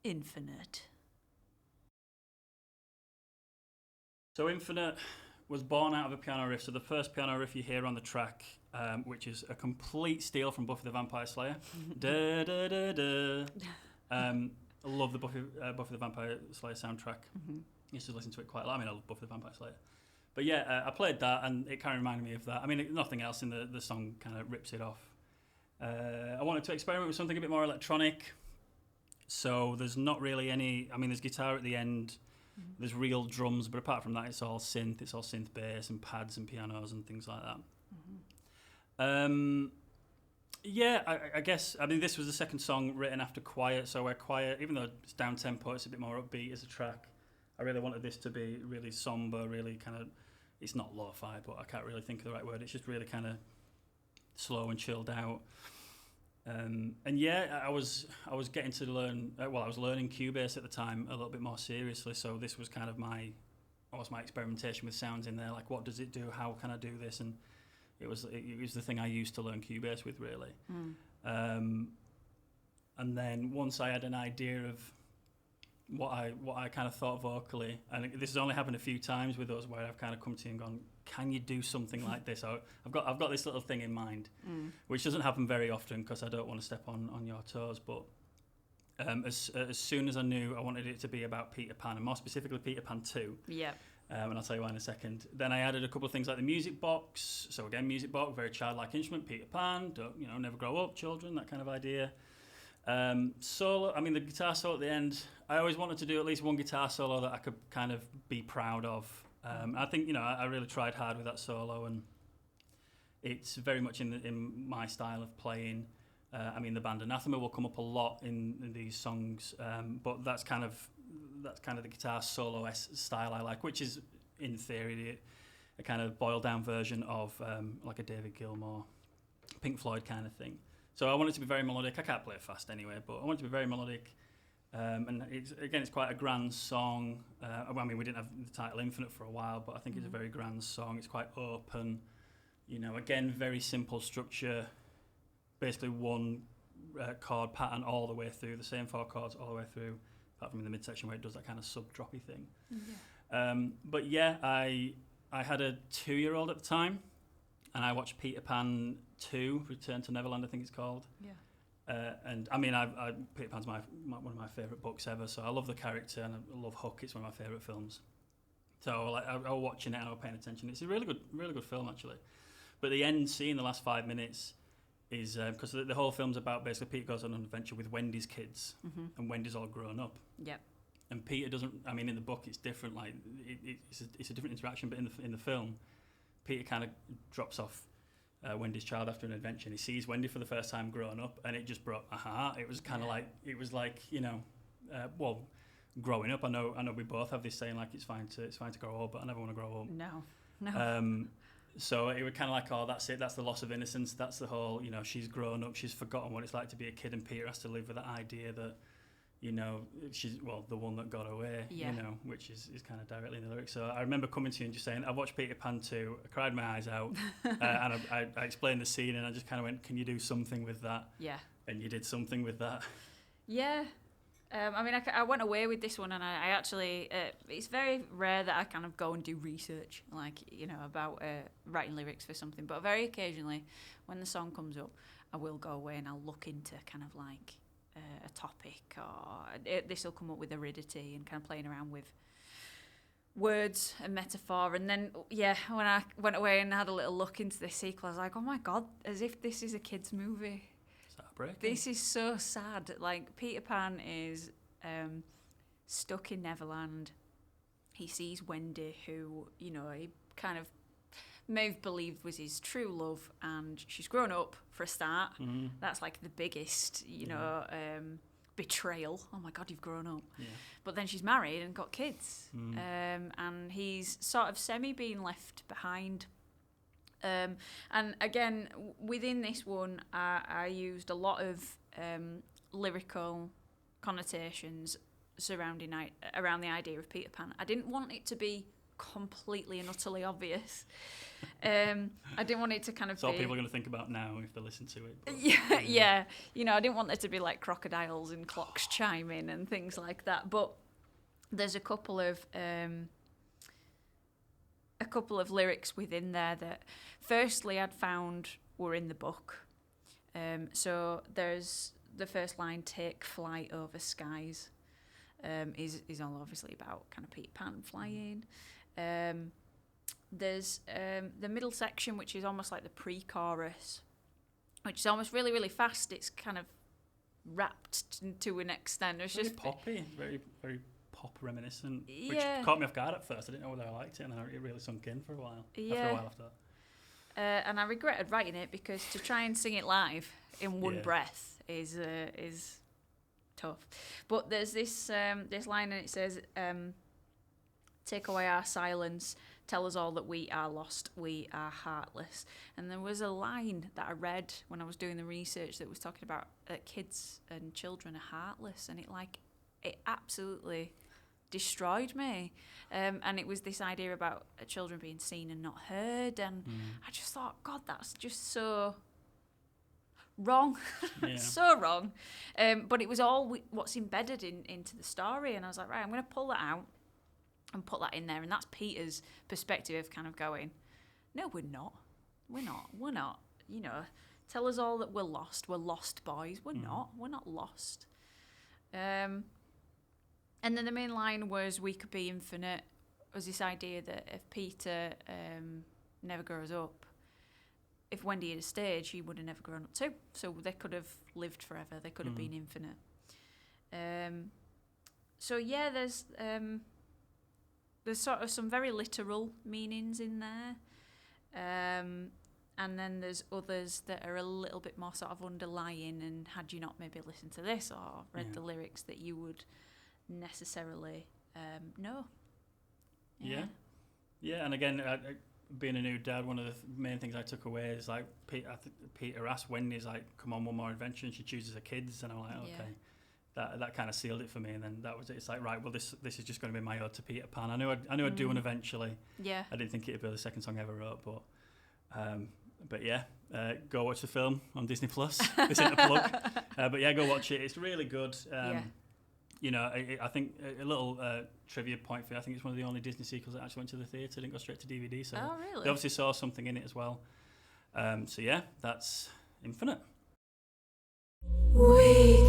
Infinite. So Infinite was born out of a piano riff. So the first piano riff you hear on the track, which is a complete steal from Buffy the Vampire Slayer. Da, da, da, da. I love the Buffy the Vampire Slayer soundtrack. I used to listen to it quite a lot. I mean, I love Buffy the Vampire Slayer. But yeah, I played that, and it kind of reminded me of that. I mean, nothing else in the song kind of rips it off. I wanted to experiment with something a bit more electronic. So there's not really any... I mean, there's guitar at the end. There's real drums, but apart from that, it's all synth bass and pads and pianos and things like that. Yeah, I guess, I mean, this was the second song written after Quiet, so where Quiet, even though it's down tempo, it's a bit more upbeat as a track. I really wanted this to be really somber, really kind of, it's not lo-fi, but I can't really think of the right word. It's just really kind of slow and chilled out. And yeah, I was getting to learn. I was learning Cubase at the time a little bit more seriously. So this was kind of my experimentation with sounds in there. Like, what does it do? How can I do this? And it was the thing I used to learn Cubase with, really. And then once I had an idea of what I kind of thought vocally, and this has only happened a few times with us, where I've kind of come to you and gone, can you do something like this? I've got this little thing in mind, which doesn't happen very often because I don't want to step on your toes. But as soon as I knew I wanted it to be about Peter Pan, and more specifically Peter Pan 2, and I'll tell you why in a second. Then I added a couple of things like the music box. So again, music box, very childlike instrument. Peter Pan, never grow up, children, that kind of idea. Solo, I mean, the guitar solo at the end, I always wanted to do at least one guitar solo that I could kind of be proud of. I think, I really tried hard with that solo, and it's very much in my style of playing. I mean, the band Anathema will come up a lot in these songs, but that's kind of the guitar solo style I like, which is, in theory, a kind of boiled down version of like a David Gilmour, Pink Floyd kind of thing. So I want it to be very melodic. I can't play it fast anyway, but I want it to be very melodic. And it's quite a grand song. I mean, we didn't have the title Infinite for a while, but I think it's a very grand song. It's quite open. Again, very simple structure. Basically one chord pattern all the way through, the same 4 chords all the way through, apart from in the midsection where it does that kind of sub-droppy thing. But yeah, I had a 2-year-old at the time, and I watched Peter Pan 2, Return to Neverland, I think it's called. And I mean, Peter Pan's one of my favourite books ever, so I love the character and I love Hook. It's one of my favourite films. So I was watching it and I was paying attention. It's a really good film, actually. But the end scene, the last 5 minutes, is because the whole film's about basically Peter goes on an adventure with Wendy's kids, and Wendy's all grown up. And Peter doesn't. I mean, in the book it's different. Like it's a different interaction, but in the film, Peter kind of drops off Wendy's child after an adventure, and he sees Wendy for the first time growing up, and it just brought my heart. It was kind of like growing up. I know we both have this saying, like it's fine to grow old, but I never want to grow up. No. So it was kind of like, oh, that's it. That's the loss of innocence. That's the whole, she's grown up. She's forgotten what it's like to be a kid, and Peter has to live with that idea that, she's, the one that got away, which is kind of directly in the lyrics. So I remember coming to you and just saying, I watched Peter Pan 2, I cried my eyes out, and I explained the scene, and I just kind of went, can you do something with that? Yeah. And you did something with that. Yeah. I mean, I went away with this one, and I actually, it's very rare that I kind of go and do research, like, about writing lyrics for something, but very occasionally, when the song comes up, I will go away and I'll look into kind of like a topic, or this will come up with aridity and kind of playing around with words and metaphor. And then, when I went away and had a little look into this sequel, I was like, oh my God, as if this is a kid's movie. This is so sad. Like, Peter Pan is stuck in Neverland. He sees Wendy, who, he kind of may have believed was his true love, and she's grown up for a start. That's like the biggest, betrayal. Oh my God, you've grown up. But then she's married and got kids. And he's sort of semi being left behind. And again, within this one, I used a lot of lyrical connotations around the idea of Peter Pan. I didn't want it to be completely and utterly obvious. I didn't want it to kind of It's all be... people are going to think about now if they listen to it. But, yeah. You know, I didn't want there to be like crocodiles and clocks chiming and things like that. But there's a couple of lyrics within there that, firstly, I'd found were in the book. So there's the first line, "Take flight over skies," is all obviously about kind of Peter Pan flying. There's the middle section, which is almost like the pre-chorus, which is almost really, really fast. It's kind of rapped to an extent. It's very just poppy, very, very pop reminiscent, Yeah. which caught me off guard at first. I didn't know whether I liked it, and then it really sunk in for a while. After a while after that. And I regretted writing it because to try and sing it live in one Yeah. breath is tough. But there's this line, and it says, "Take away our silence, tell us all that we are lost, we are heartless." And there was a line that I read when I was doing the research that was talking about that kids and children are heartless, and it absolutely destroyed me. And it was this idea about children being seen and not heard, and I just thought, God, that's just so wrong. Yeah. So wrong. But it was all what's embedded into the story, and I was like, right, I'm going to pull that out and put that in there. And that's Peter's perspective of kind of going, no, we're not, you know, tell us all that we're lost boys, we're not lost. And then the main line was, "We could be infinite," was this idea that if Peter never grows up, if Wendy had stayed, she would have never grown up too. So they could have lived forever. They could have been infinite. So yeah, there's sort of some very literal meanings in there. And then there's others that are a little bit more sort of underlying, and had you not maybe listened to this or read the lyrics, that you would necessarily know. Yeah, and again, being a new dad, one of the main things I took away is like Peter asked Wendy's like, "Come on, one more adventure," and she chooses her kids, and I'm like, okay, that kind of sealed it for me. And then that was it. It's like, right, well, this is just going to be my ode to Peter Pan. I knew I'd do one eventually. Yeah, I didn't think it'd be the second song I ever wrote, but yeah, go watch the film on Disney Plus. This ain't a plug, but yeah, go watch it. It's really good. You know, I think a little trivia point for you. I think it's one of the only Disney sequels that actually went to the theatre, didn't go straight to DVD. So really? They obviously saw something in it as well. So yeah, that's Infinite. We